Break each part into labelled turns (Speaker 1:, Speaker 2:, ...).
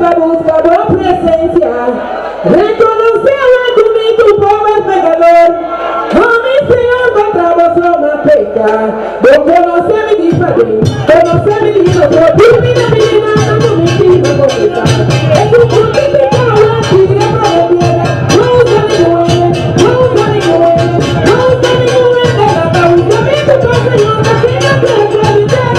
Speaker 1: busca tu presencia. Reconocemos que tu povo es pecador. Oh, mi Señor, contra vos no peca. Vos conocés mi diferente, conocés mi diferente. Tú mira mi vida, no me tira por esta. Es un punto de pecado, la tira para la tierra. No usa ningún, no usa ningún, no usa ningún de la causa. Mi tu Señor, que tenga que realizar.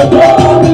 Speaker 2: Oh,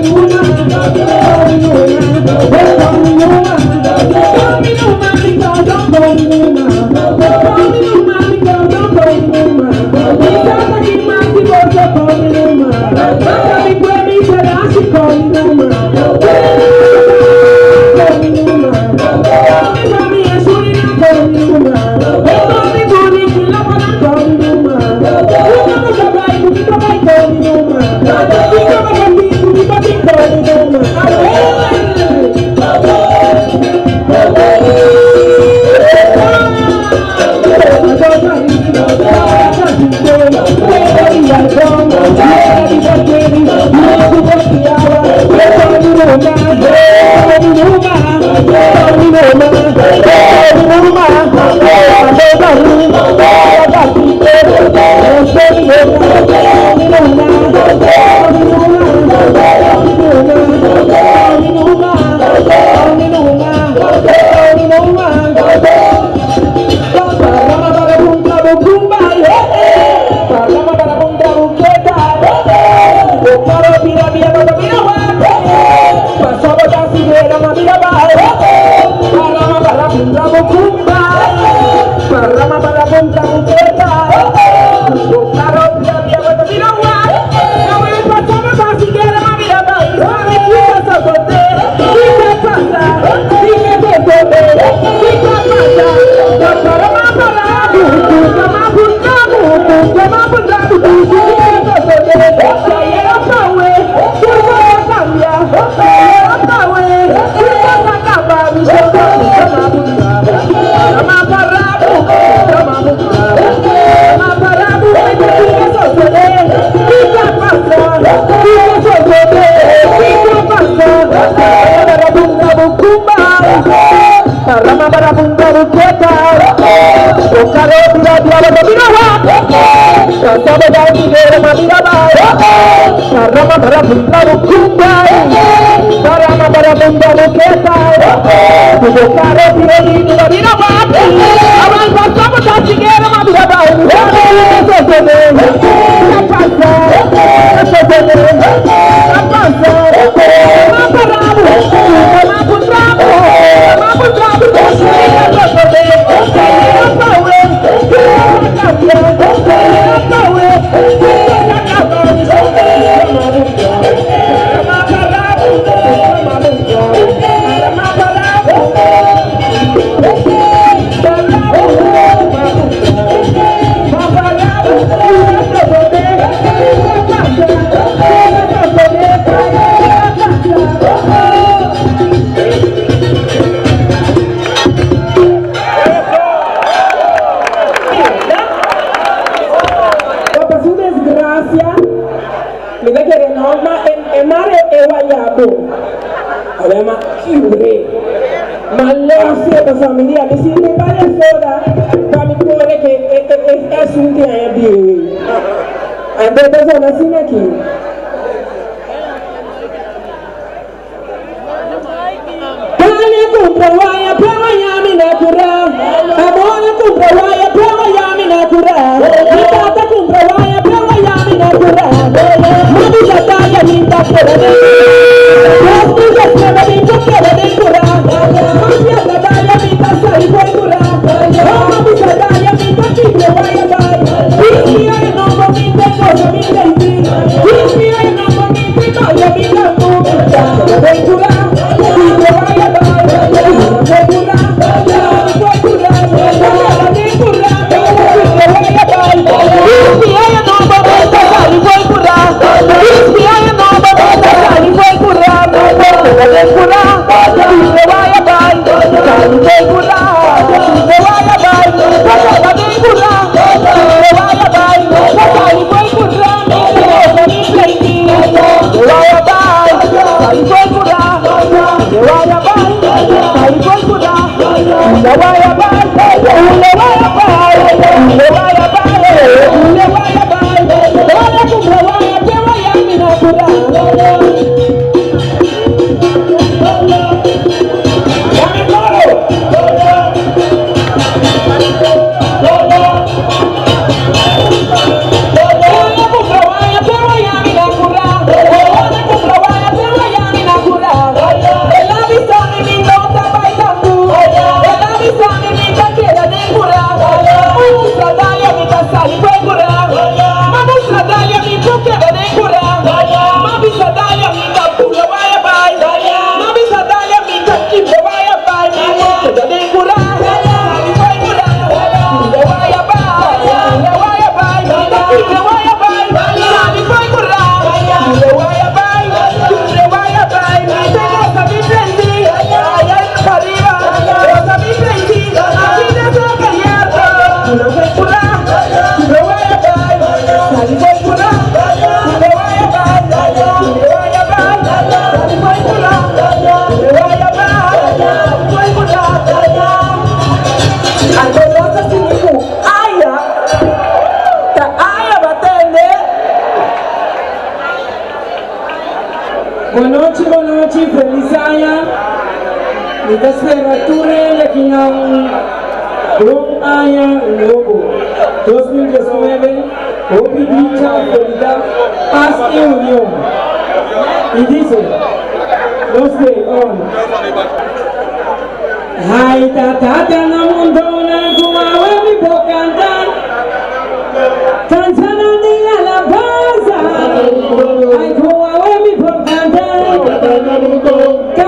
Speaker 1: Familia, que si me parece soda, para mi pobre que es un día bien. Ando personas sin aquí. Dale compra vaya, pero ya me na cura. Amor compra vaya, pero ya me na cura. Mi tata compra vaya, pero ya me na cura. Mami tata mi tata cura. Las niñas que me dijo que me de cura. Mami tata mi tata y fue cura. Mami tata mi tata y fue vaya vaya. Y ay no mami tengo yo mi lady. Y ay no mami tengo yo mi lambu. Que me cura. Buonanotte, feliz año. Mi temperatura de aquí a un año nuevo. 2019, hoy dicha, felicidad, paz y unión. Y dice, los de hoy. Ay, tata, no mundo, na kuma, mi puedo cantar. Cantan a la baza. Ay, kuma, mi puedo cantar. Cantan a la baza.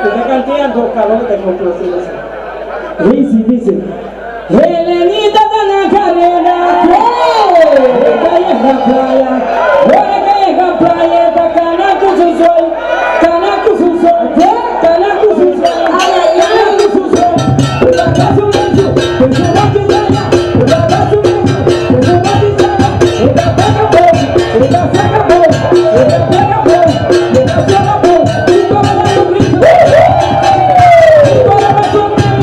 Speaker 1: Una cantidad de calor de conclusiones. Dice. Helenita de la carrera, esta es la playa, ahora que es la playa, esta canaco su sol, canaco su sol, canaco su sol, canaco su sol, esta caso menso, que se va que salga, esta caso menso, que se va que salga, esta pega bo, esta saca bo, esta pega bo, esta saca bo, y todo va a grito, y todo va a sonreír.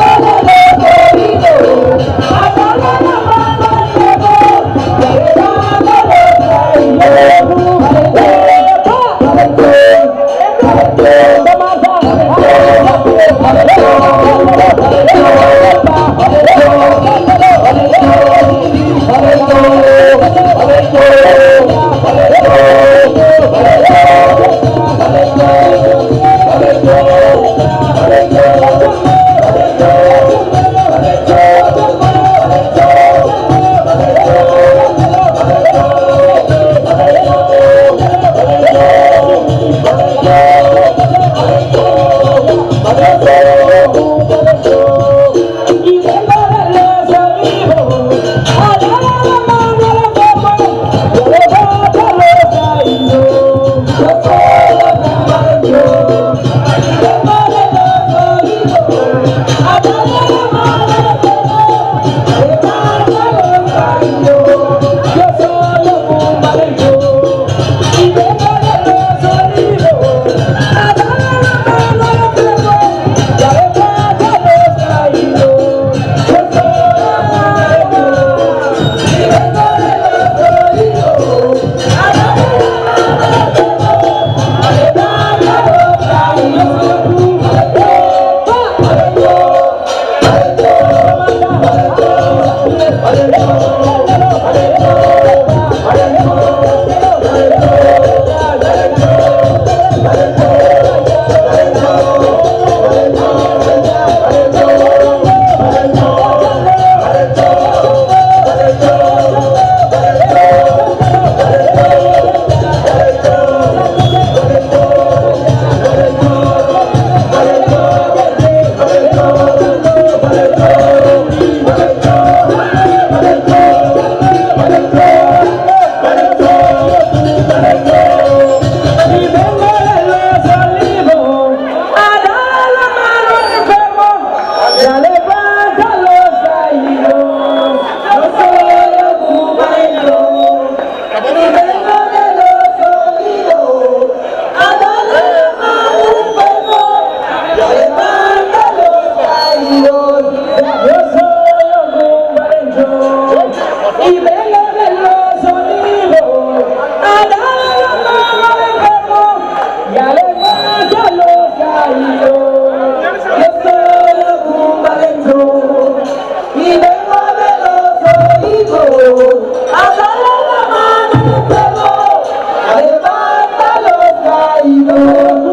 Speaker 2: Hey,
Speaker 1: alzale la mano al fuego, levanta los caídos.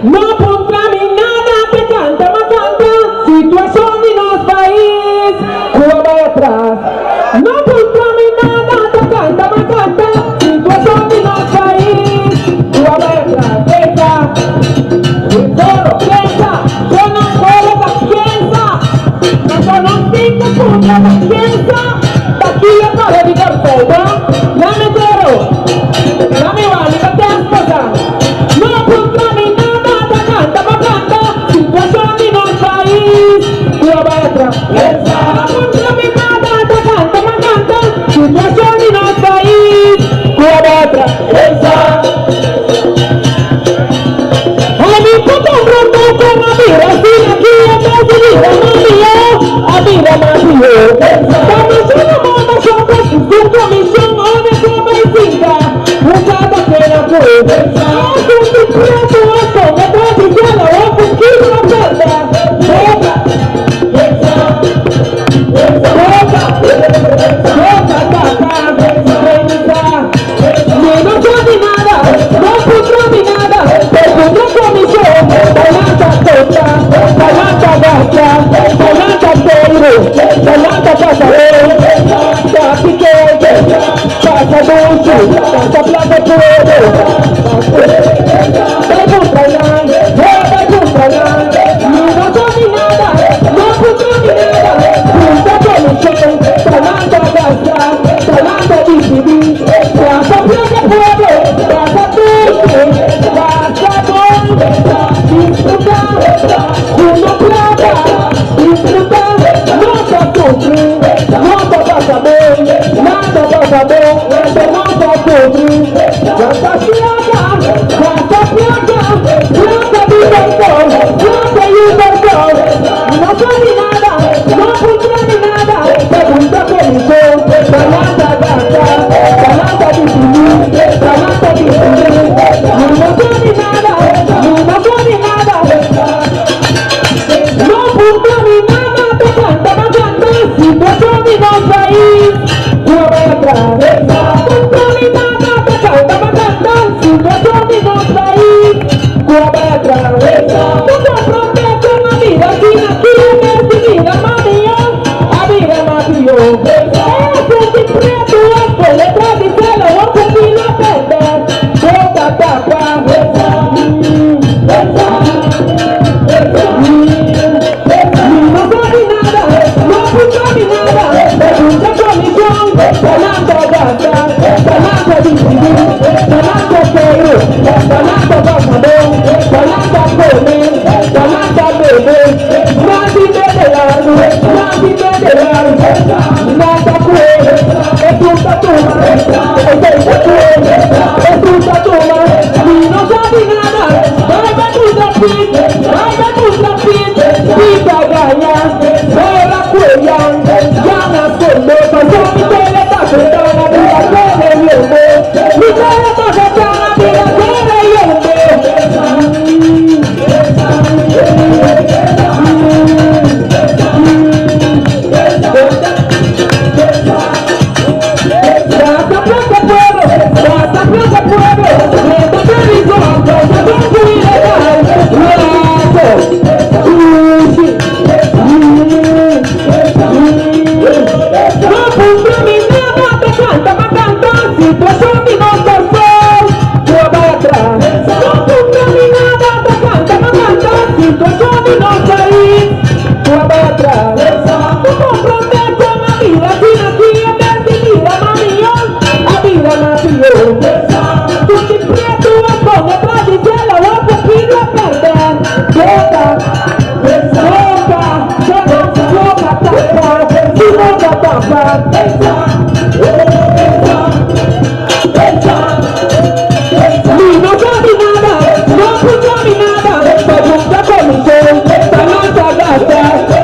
Speaker 1: No contaminada te canta, ma canta, situación de nuestro país, Cuba va atrás. No contaminada te canta, ma canta, situación de nuestro país, Cuba va atrás. Piensa, yo no puedo la piensa, no conozco puta la piensa, aquí ya para evitar todo, la metero, la me va a libertar esposa. No contaminada te canta, ma canta, situación de nuestro país, Cuba va atrás. No contaminada te canta, ma canta, situación de nuestro país, Cuba va atrás.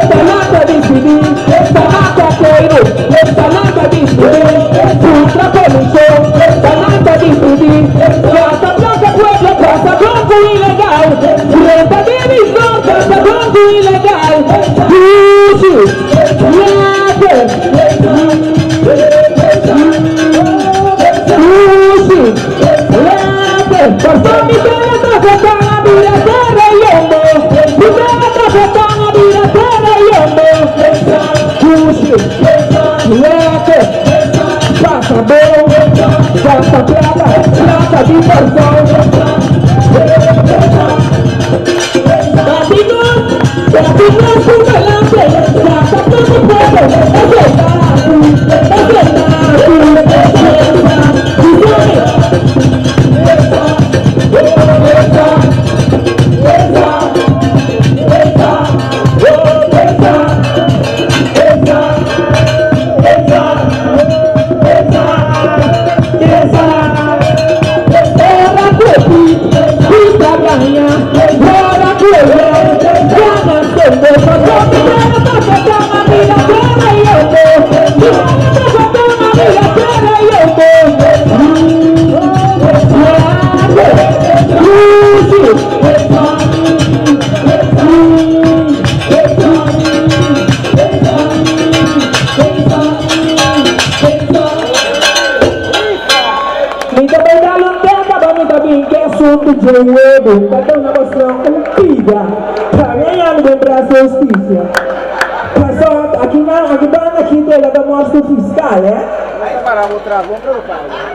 Speaker 2: Tanata
Speaker 1: Cada una mostró un pida para ganhar no braço justiça. Passou aqui de la demorso fiscal,
Speaker 2: Vai parar o travo, vamos colocar.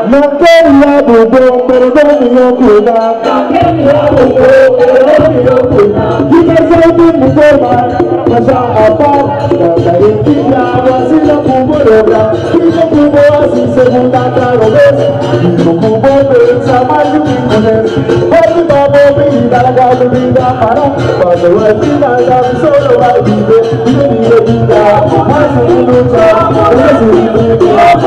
Speaker 3: No quería bubón, pero no me oculta. Y me sentí muy forma, pasa a par, la identidad, así la cubo logra. Y no cubo así segunda claro ves. Y no cubo pensa más de mi mujer. Porque vamos a vida, la gasolina para. Cuando al final la solo va a vivir. Y de mi vida, así lucha, así lucha, así lucha.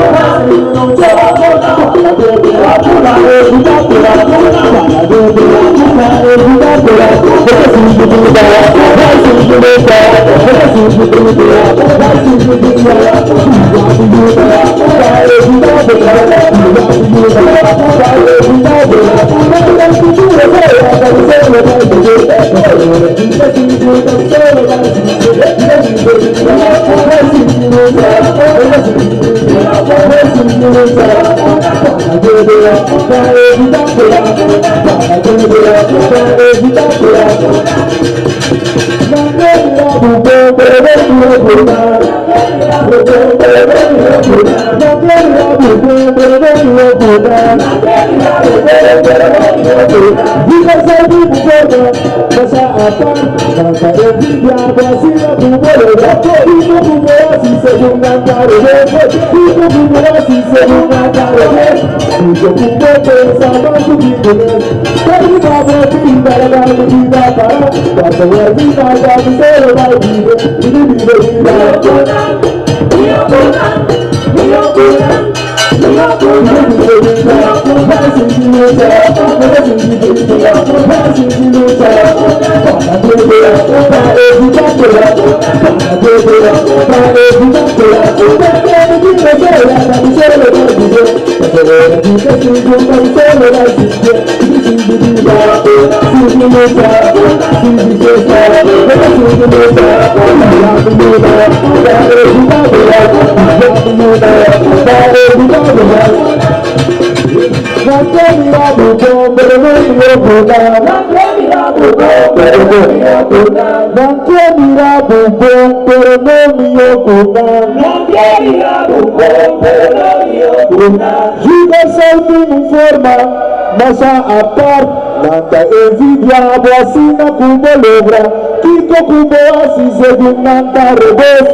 Speaker 3: Masa apart, nanta envidia, boasina kubo logra. Kiko kubo así según nanta revés.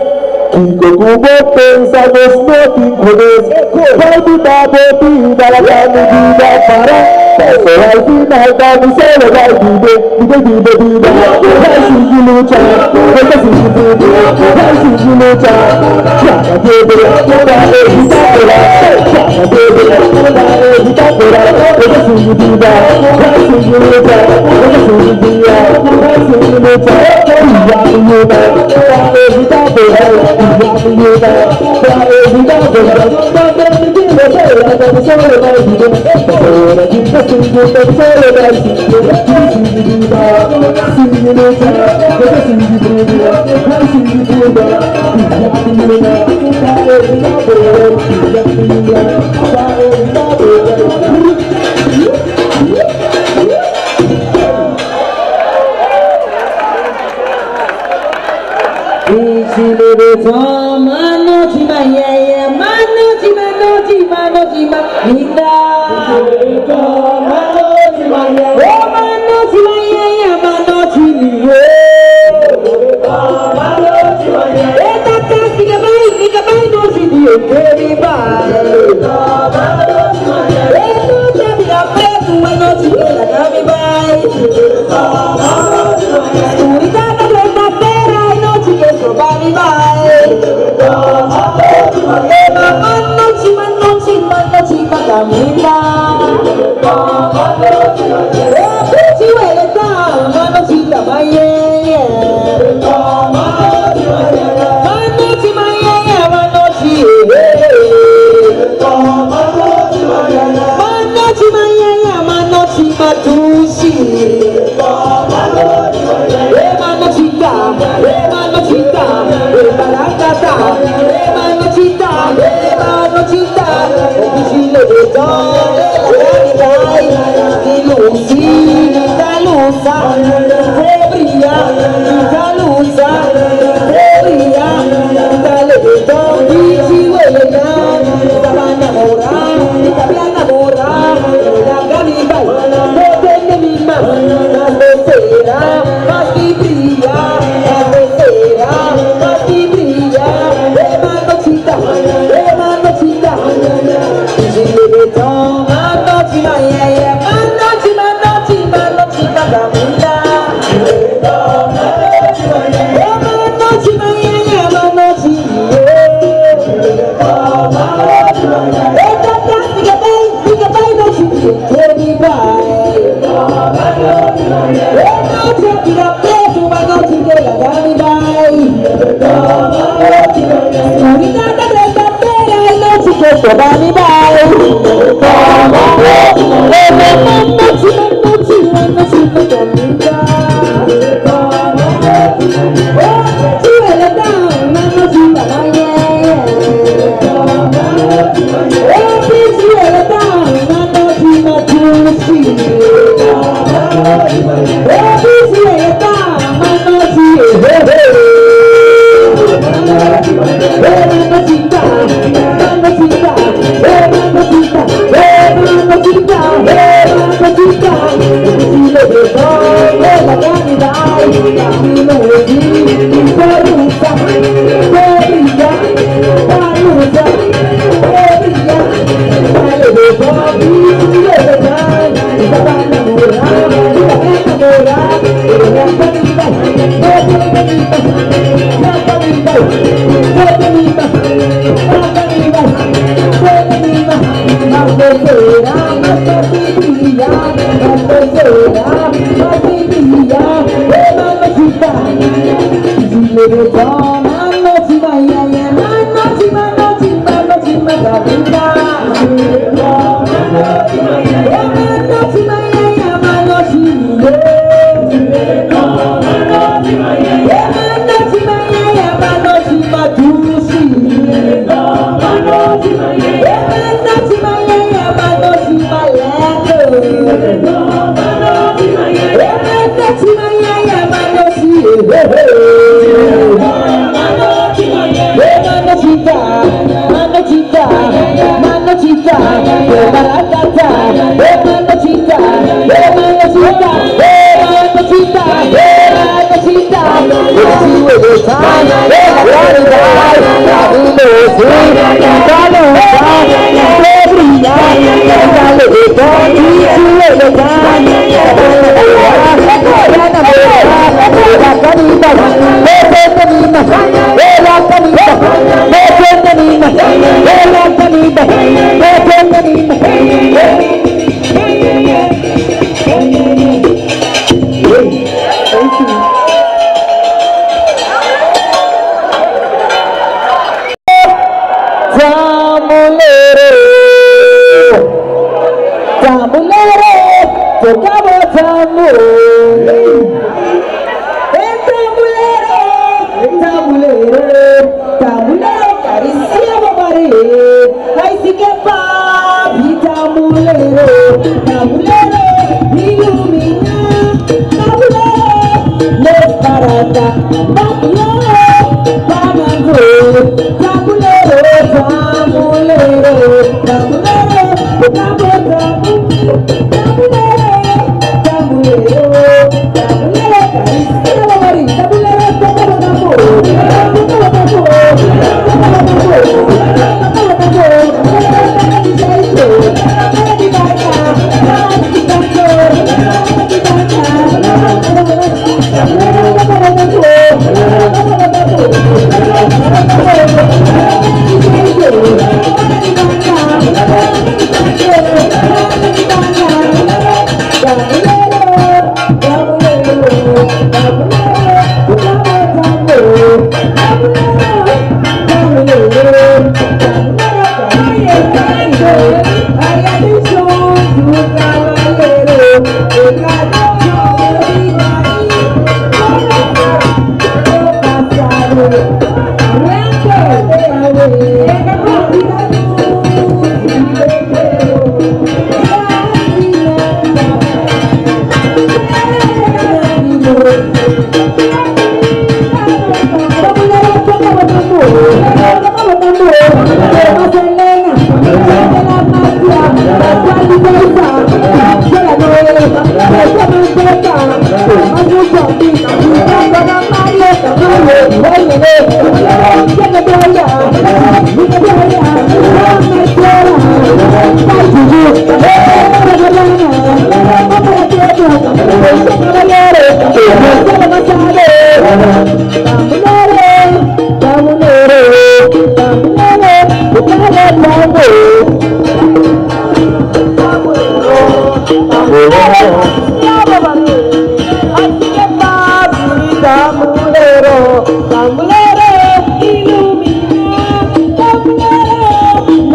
Speaker 3: Kiko kubo pensa dos motivos. Palpita botida la vida para. Paso al final dami solo va vive. Ay si lucha, porque si vive. Ay si lucha, ya no debe evitarla. Ya no debe evitarla. Porque si vida, ay si lucha, porque si vida, ay si lucha. Ya no debe
Speaker 1: Camila.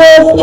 Speaker 3: Yes,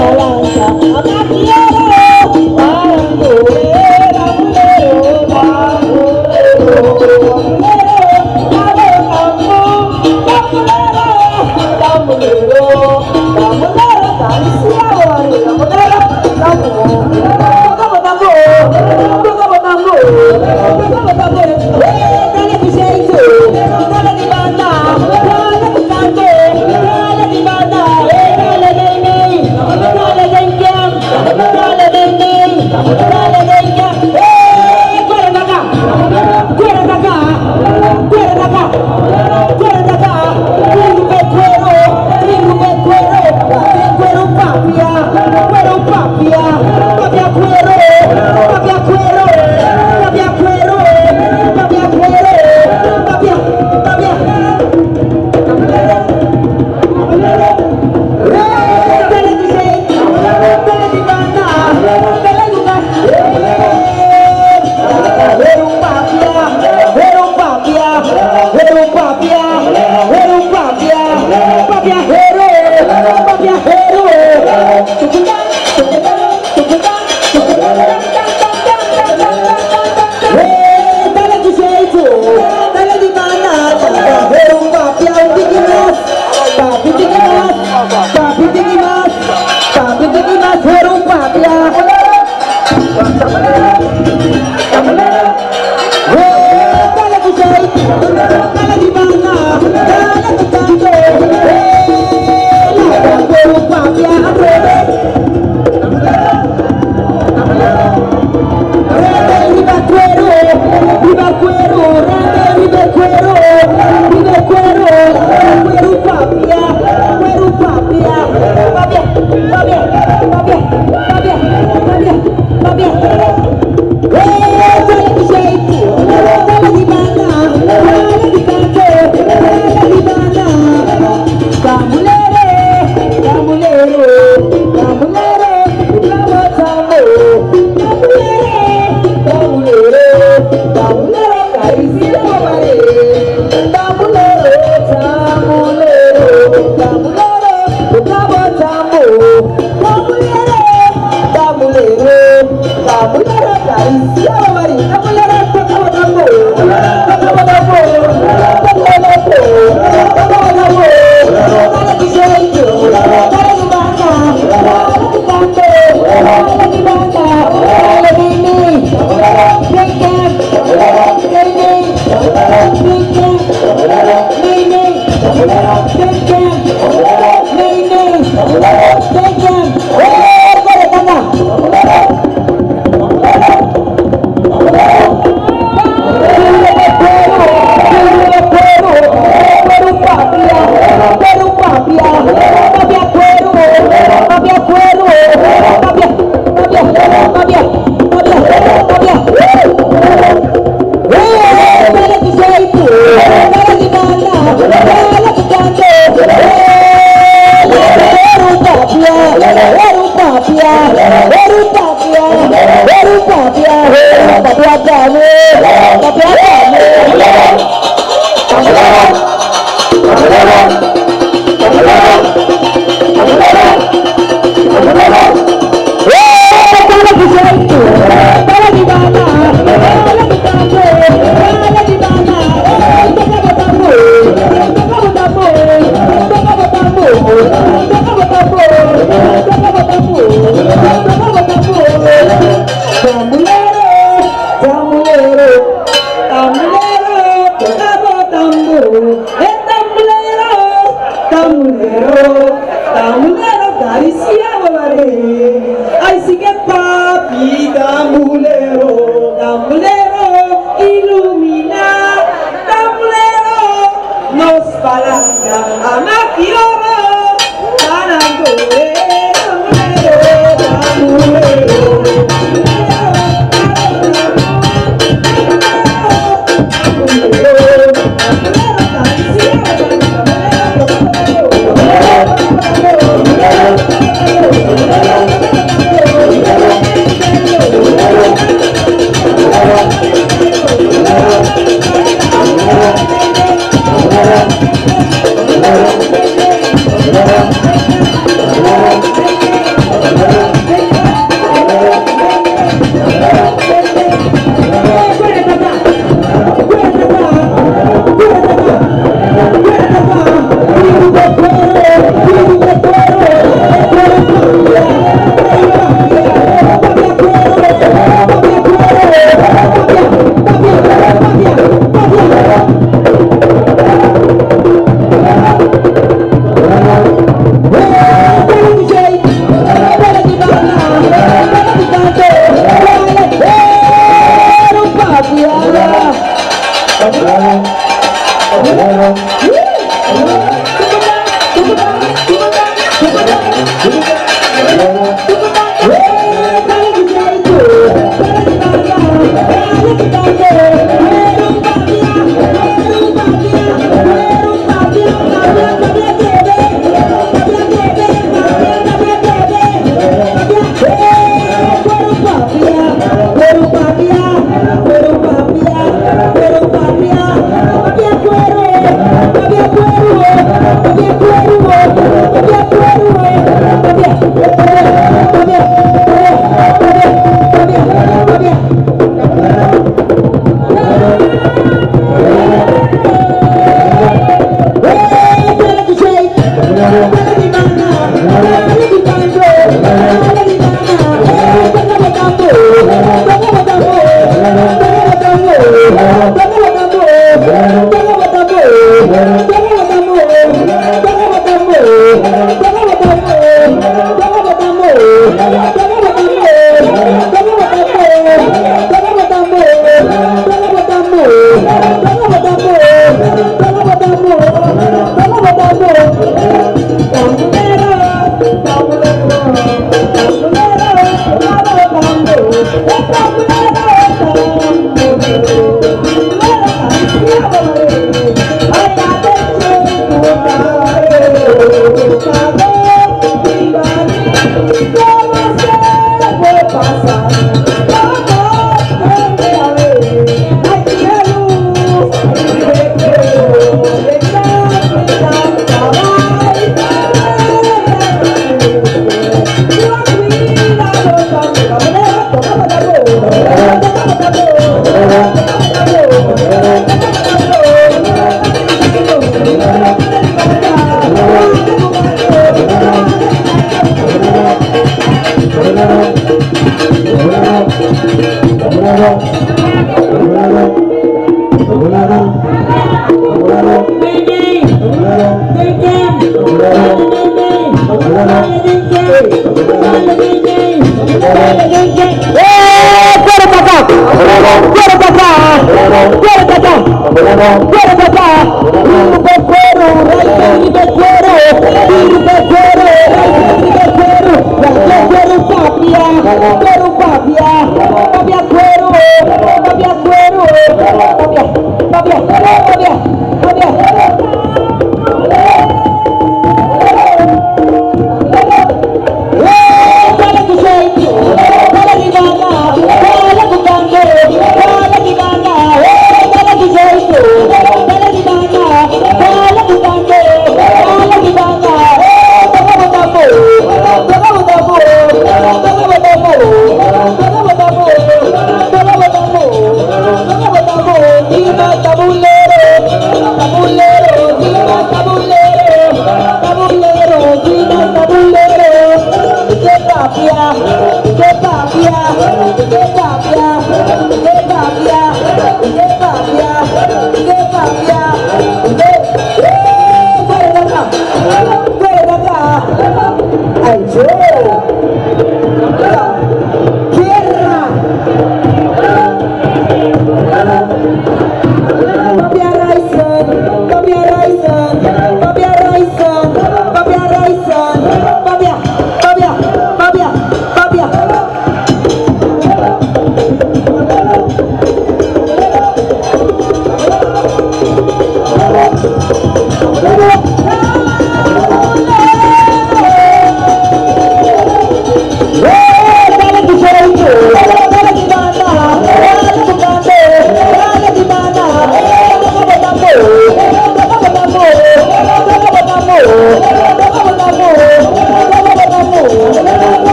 Speaker 1: Papia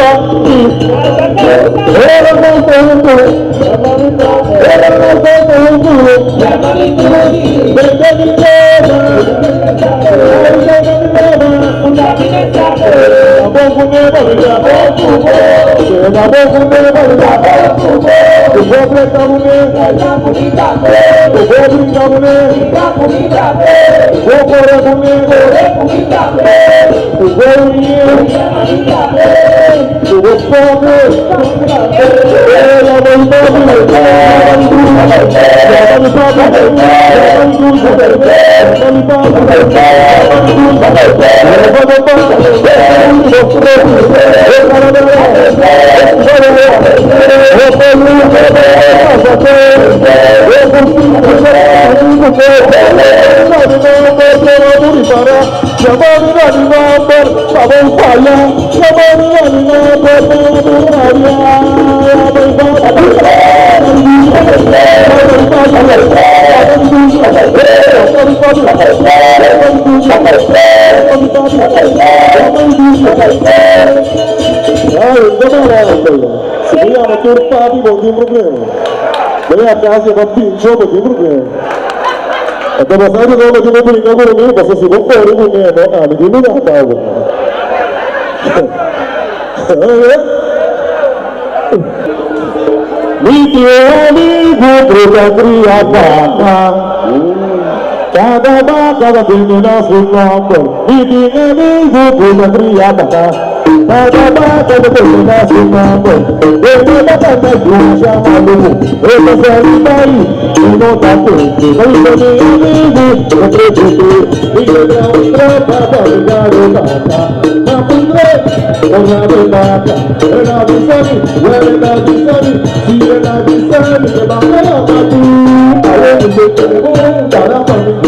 Speaker 3: Papi, Até passar de novo aqui no brincar comigo, passou se vou correr com ninguém, ah, ninguém me dá água. Me amigo pra criar vaca. Cada vaca tem nosso campo. Me amigo pra criar vaca. Cada vaca tem nosso campo. Eu vou botar na gruxa, maluco. Eu tô saindo daí. Eu não tá pronto. Mas meu amigo, eu acredito. Me deu um tropa pra ligar o vaca. Na pundre, eu já vi vaca. Eu já vi sangue, eu já vi sangue. Se eu já vi sangue, eu não vou matar. Aí eu sei que eu vou dar pra mim.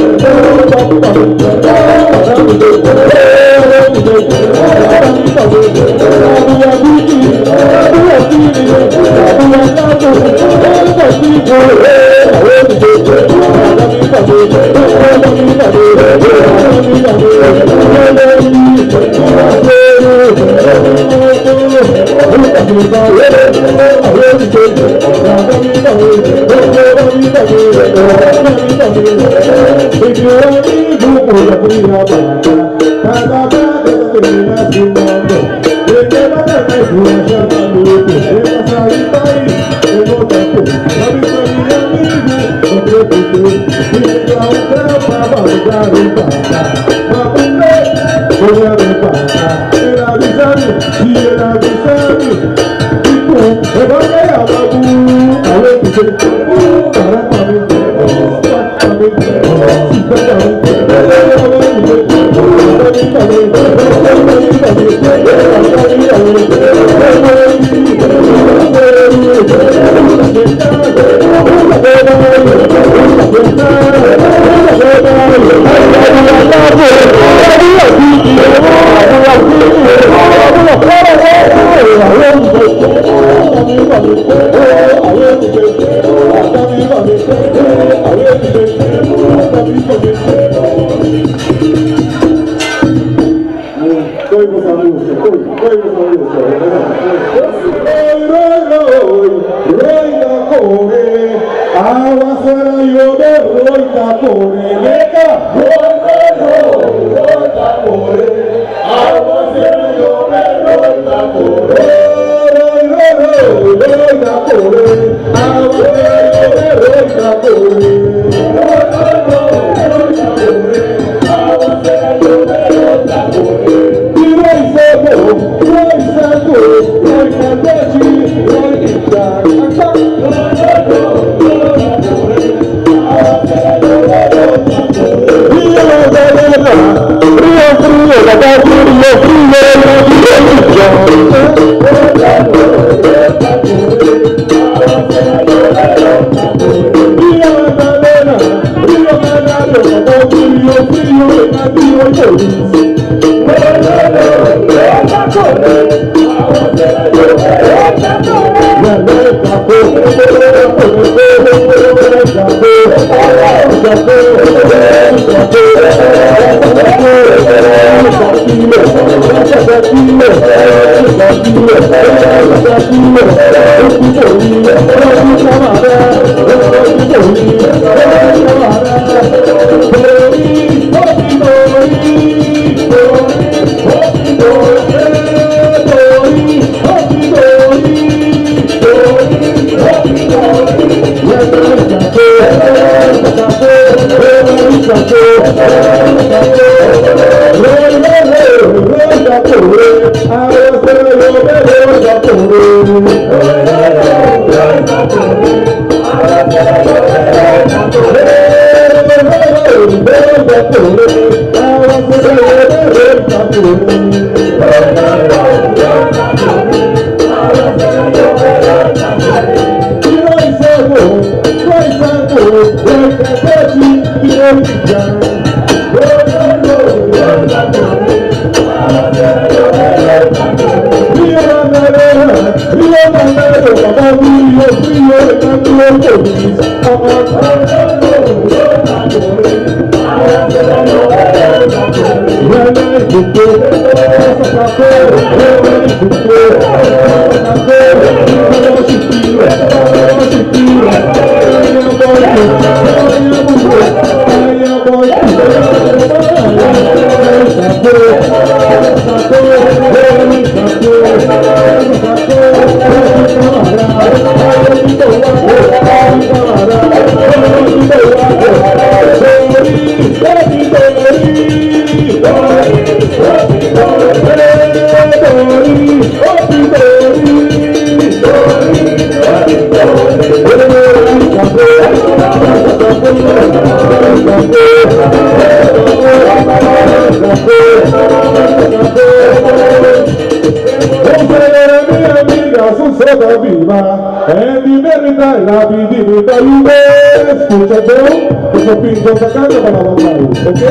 Speaker 3: Pinto sacando para la batalla, ¿ok?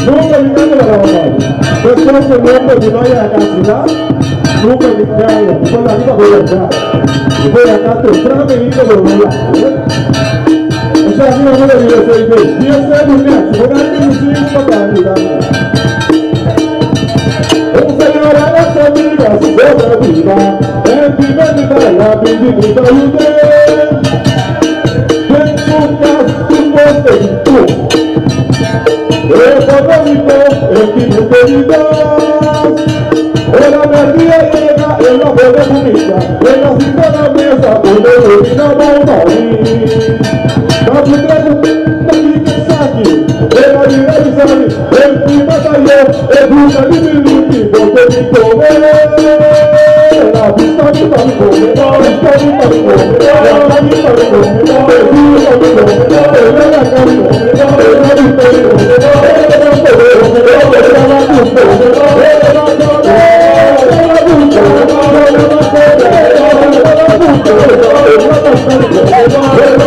Speaker 3: Nunca gritando para la batalla. Después que no haya cantidad, nunca gritando. Después la vida voy a entrar. Después acá temprano me grito por un lado. O sea, si no me lo digo, soy de 10 años más. Si no hay que decir para gritando. Un señor a las amigas, otra viva. En primer lugar, la pinita y usted. Económico, el tipo de vida. La energía llega en la buena comida. En la cita de la mesa, donde dominamos morir. La primera comida aquí, en la vida de Isabel, el prima taller, el bruta limititi, porque mi comer. La pista mi marico, la pista mi marico, la pista mi marico, el día mi marico, el la carico, el